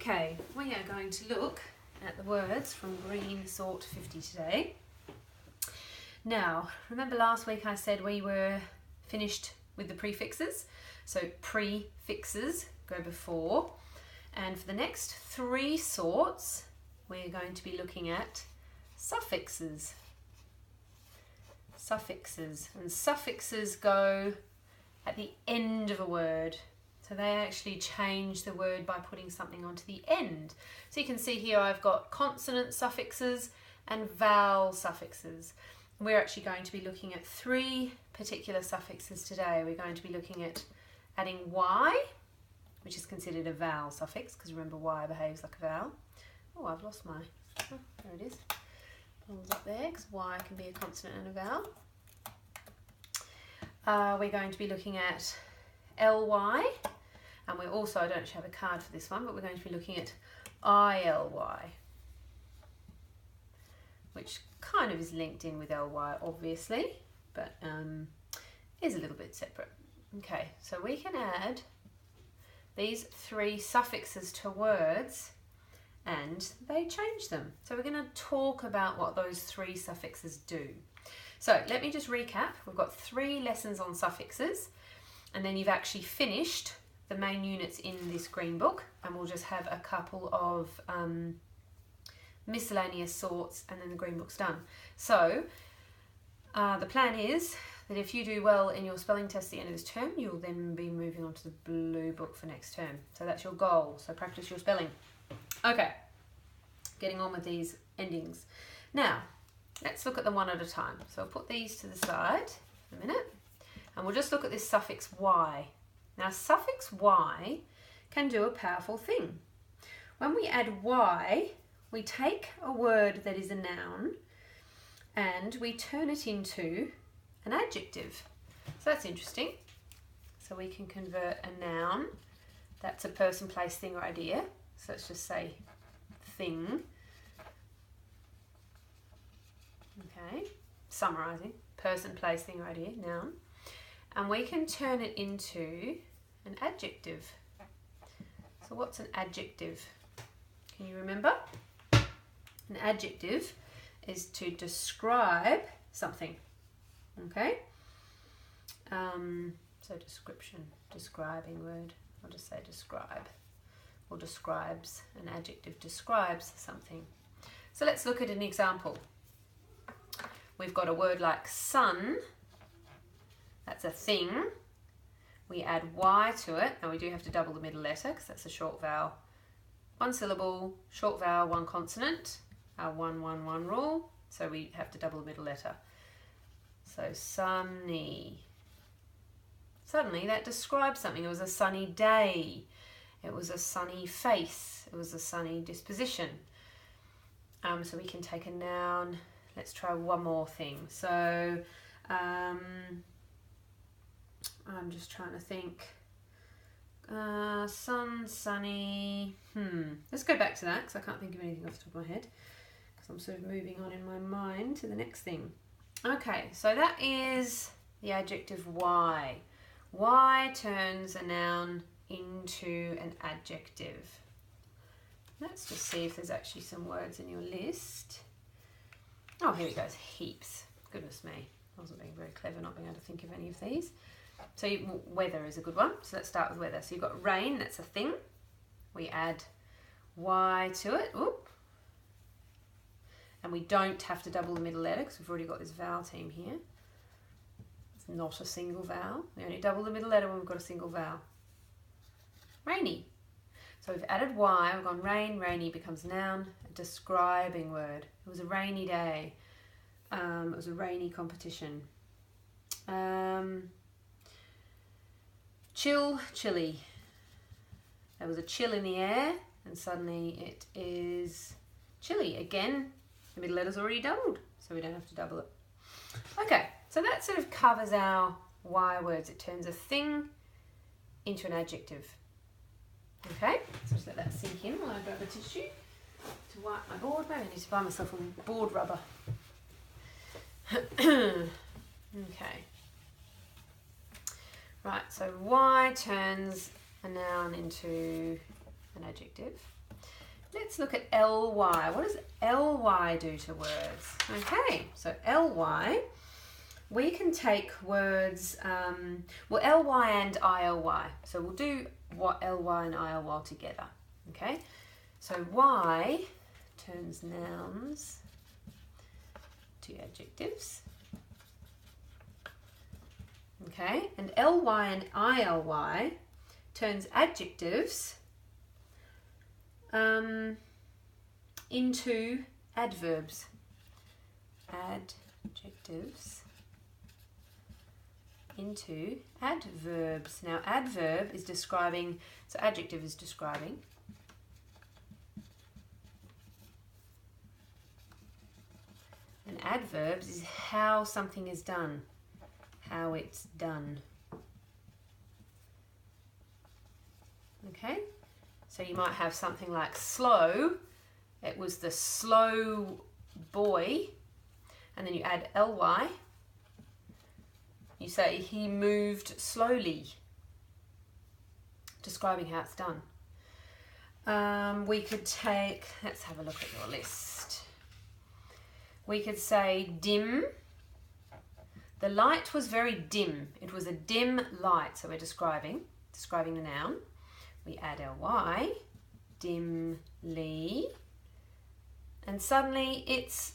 Okay, we are going to look at the words from Green Sort 50 today. Now, remember last week I said we were finished with the prefixes, so prefixes go before, and for the next three sorts we're going to be looking at suffixes. Suffixes, and suffixes go at the end of a word. So they actually change the word by putting something onto the end. So you can see here I've got consonant suffixes and vowel suffixes. We're actually going to be looking at three particular suffixes today. We're going to be looking at adding Y, which is considered a vowel suffix, because remember Y behaves like a vowel. Oh, I've lost my, there it is. Pulls up there, because Y can be a consonant and a vowel. We're going to be looking at LY, and we're also, I don't actually have a card for this one, but we're going to be looking at ILY, which kind of is linked in with LY obviously, but is a little bit separate. Okay, so we can add these three suffixes to words and they change them. So we're going to talk about what those three suffixes do. So let me just recap. We've got 3 lessons on suffixes, and then you've actually finished the main units in this green book, and we'll just have a couple of miscellaneous sorts and then the green book's done. So the plan is that if you do well in your spelling test at the end of this term, you'll then be moving on to the blue book for next term. So that's your goal, so practice your spelling. Okay, getting on with these endings. Now, let's look at them one at a time. So I'll put these to the side in a minute, and we'll just look at this suffix Y. Now, suffix Y can do a powerful thing. When we add Y, we take a word that is a noun and we turn it into an adjective. So that's interesting. So we can convert a noun, that's a person, place, thing or idea. So let's just say thing. Okay, summarising, person, place, thing or idea, noun. And we can turn it into an adjective. So what's an adjective? Can you remember? An adjective is to describe something. Okay? So description, describing word. I'll just say describe, or describes. An adjective describes something. So let's look at an example. We've got a word like sun. That's a thing. We add Y to it, and we do have to double the middle letter because that's a short vowel. 1 syllable, short vowel, 1 consonant, our 1-1-1 rule, so we have to double the middle letter. So sunny. Suddenly that describes something. It was a sunny day. It was a sunny face. It was a sunny disposition. So we can take a noun. Let's try one more thing. So I'm just trying to think. Sun, sunny. Let's go back to that because I can't think of anything off the top of my head because I'm sort of moving on in my mind to the next thing. Okay, so that is the adjective Y. Y turns a noun into an adjective. Let's just see if there's actually some words in your list. Oh, here we go. Heaps. Goodness me. I wasn't being very clever not being able to think of any of these. So weather is a good one. So let's start with weather. So you've got rain, that's a thing. We add Y to it. Oop. And we don't have to double the middle letter because we've already got this vowel team here. It's not a single vowel. We only double the middle letter when we've got a single vowel. Rainy. So we've added Y, we've gone rain, rainy becomes noun, a describing word. It was a rainy day. It was a rainy competition. Chill, chilly. There was a chill in the air and suddenly it is chilly. Again, the middle letter's already doubled, so we don't have to double it. Okay, so that sort of covers our Y words. It turns a thing into an adjective. Okay, so just let that sink in while I grab a tissue to wipe my board. Maybe I need to buy myself a board rubber. Okay. Right, so Y turns a noun into an adjective. let's look at ly. What does ly do to words? Okay, so ly, we can take words, well, ly and ily. So we'll do what ly and ily together. Okay, so y turns nouns to adjectives. Okay, and ly and ily turns adjectives into adverbs. Adjectives into adverbs. Now adverb is describing, so adjective is describing. And adverbs is how something is done, how it's done. Okay, so you might have something like slow. It was the slow boy, and then you add ly. You say he moved slowly, describing how it's done. We could take, let's have a look at your list. We could say dim. The light was very dim. It was a dim light. So we're describing the noun. We add ly, dimly, and suddenly it's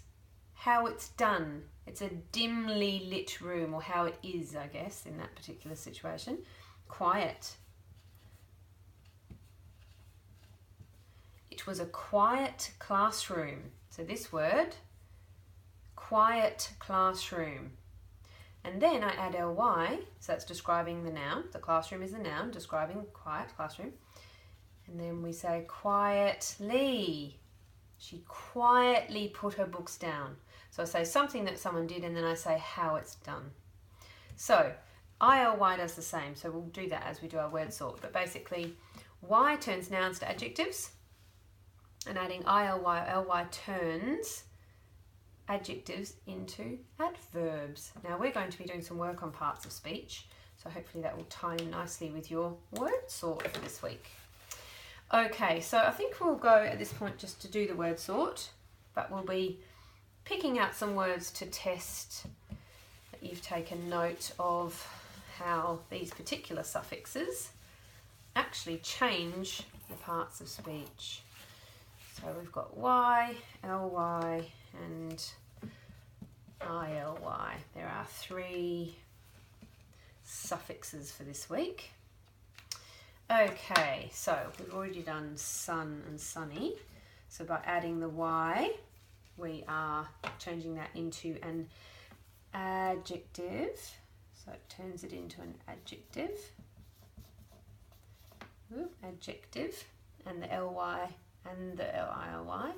how it's done. It's a dimly lit room, or how it is, I guess, in that particular situation. Quiet. It was a quiet classroom. So this word, quiet classroom. And then I add ly, so that's describing the noun. The classroom is the noun, describing quiet classroom. And then we say quietly. She quietly put her books down. So I say something that someone did, and then I say how it's done. So ly does the same, so we'll do that as we do our word sort. But basically, y turns nouns to adjectives, and adding ly turns adjectives into adverbs. Now we're going to be doing some work on parts of speech, so hopefully that will tie in nicely with your word sort for this week. Okay, so I think we'll go at this point just to do the word sort, but we'll be picking out some words to test that you've taken note of how these particular suffixes actually change the parts of speech. So we've got y, ly, and ily. There are 3 suffixes for this week. Okay, so we've already done sun and sunny. So by adding the y, we are changing that into an adjective. So it turns it into an adjective. Adjective. And the ly and the ily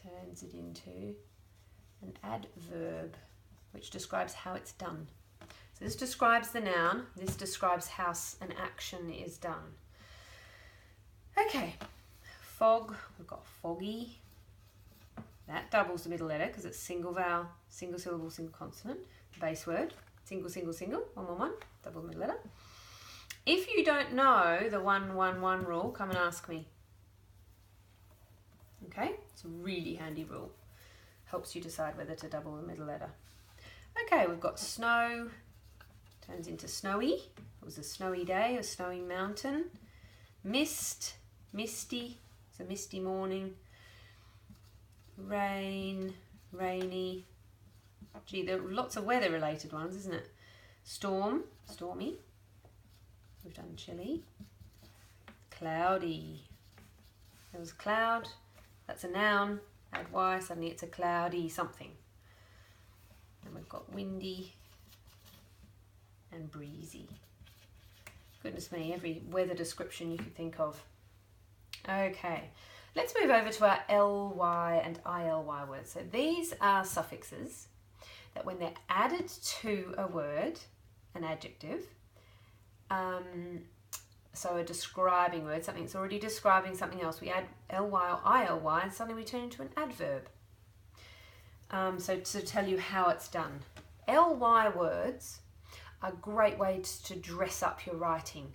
turns it into an adverb, which describes how it's done. So this describes the noun, this describes how an action is done. Okay, fog, we've got foggy. That doubles the middle letter because it's single vowel, single syllable, single consonant. Base word, single, single, single, 1, 1, 1, double the middle letter. If you don't know the 1, 1, 1 rule, come and ask me. Okay, it's a really handy rule. Helps you decide whether to double the middle letter. Okay, we've got snow, turns into snowy. It was a snowy day, a snowy mountain. Mist, misty, it's a misty morning. Rain, rainy. Gee, there are lots of weather related ones, isn't it? Storm, stormy. We've done chilly. Cloudy. There was cloud, that's a noun. Add y, suddenly it's a cloudy something. And we've got windy and breezy. Goodness me, every weather description you could think of. Okay, let's move over to our ly and ily words. So these are suffixes that when they're added to a word, an adjective, so a describing word, something that's already describing something else, we add ly or ily and suddenly we turn into an adverb. So to tell you how it's done. Ly words are great ways to dress up your writing.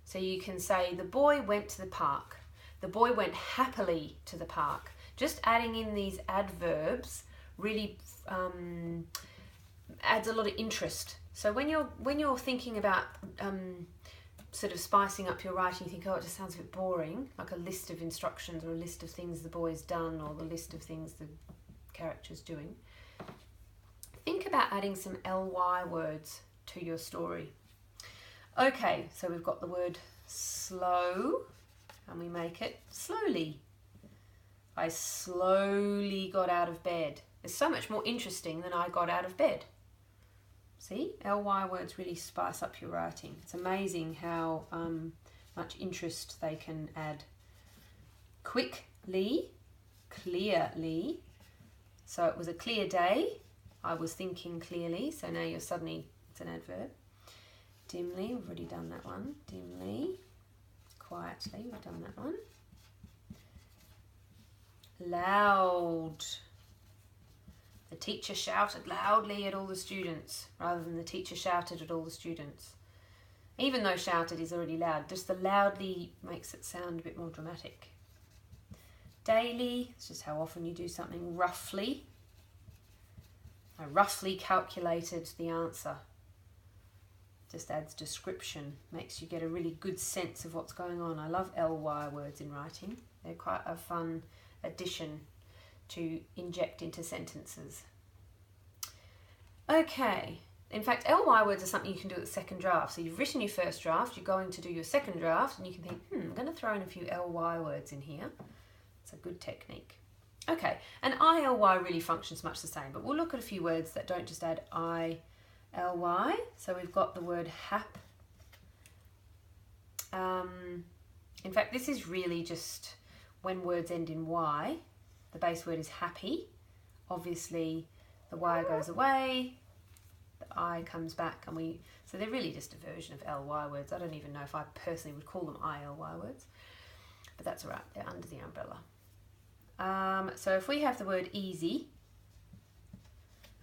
So you can say, the boy went to the park. The boy went happily to the park. Just adding in these adverbs really adds a lot of interest. So when you're thinking about sort of spicing up your writing, you think, oh, it just sounds a bit boring, like a list of instructions or a list of things the boy's done or the list of things the character's doing. Think about adding some ly words to your story. Okay, so we've got the word slow and we make it slowly. I slowly got out of bed. It's so much more interesting than I got out of bed. See, ly words really spice up your writing. It's amazing how much interest they can add. Quickly, clearly. So it was a clear day. I was thinking clearly. So now it's an adverb. Dimly, we've already done that one. Dimly, quietly, we've done that one. Loud. The teacher shouted loudly at all the students, rather than the teacher shouted at all the students. Even though shouted is already loud, just the loudly makes it sound a bit more dramatic. Daily, it's just how often you do something. Roughly. I roughly calculated the answer. Just adds description, makes you get a really good sense of what's going on. I love ly words in writing. They're quite a fun addition to inject into sentences. Okay, in fact ly words are something you can do at the second draft. So you've written your first draft, you're going to do your second draft, and you can think, I'm going to throw in a few ly words in here. It's a good technique. Okay, and ily really functions much the same, but we'll look at a few words that don't just add ly. So we've got the word hap. In fact, this is really just when words end in y. The base word is happy. Obviously, the y goes away, the I comes back, so they're really just a version of ly words. I don't even know if I personally would call them ily words, but that's all right, they're under the umbrella. So if we have the word easy,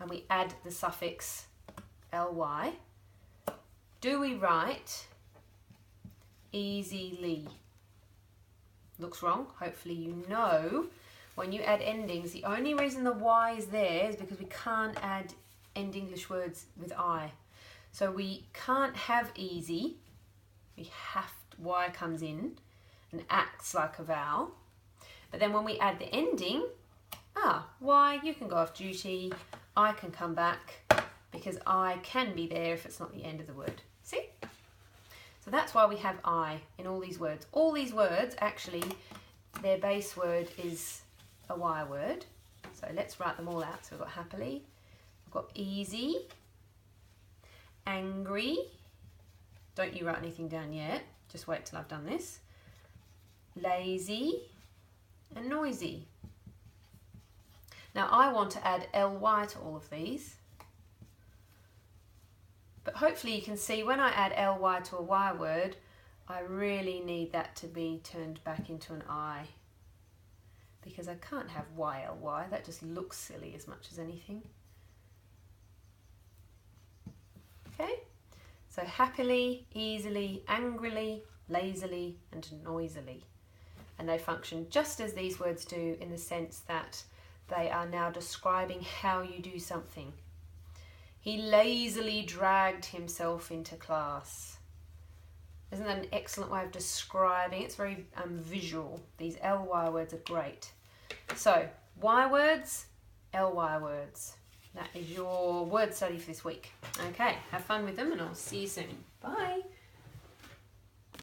and we add the suffix ly, do we write easily? Looks wrong. Hopefully you know. When you add endings, the only reason the y is there is because we can't add end English words with I. So we can't have easy. We have to, y comes in and acts like a vowel. But then when we add the ending, y, you can go off duty, I can come back, because I can be there if it's not the end of the word. See? So that's why we have I in all these words. All these words, actually, their base word is a y word. So let's write them all out. So we've got happily, we've got easy, angry. Don't you write anything down yet. Just wait till I've done this. Lazy and noisy. Now I want to add ly to all of these. But hopefully you can see when I add ly to a y word, I really need that to be turned back into an I. Because I can't have yly, that just looks silly as much as anything. Okay, so happily, easily, angrily, lazily and noisily. And they function just as these words do, in the sense that they are now describing how you do something. He lazily dragged himself into class. Isn't that an excellent way of describing? It's very visual. These ly words are great. So, y words, ly words. That is your word study for this week. Okay, have fun with them and I'll see you soon. Bye.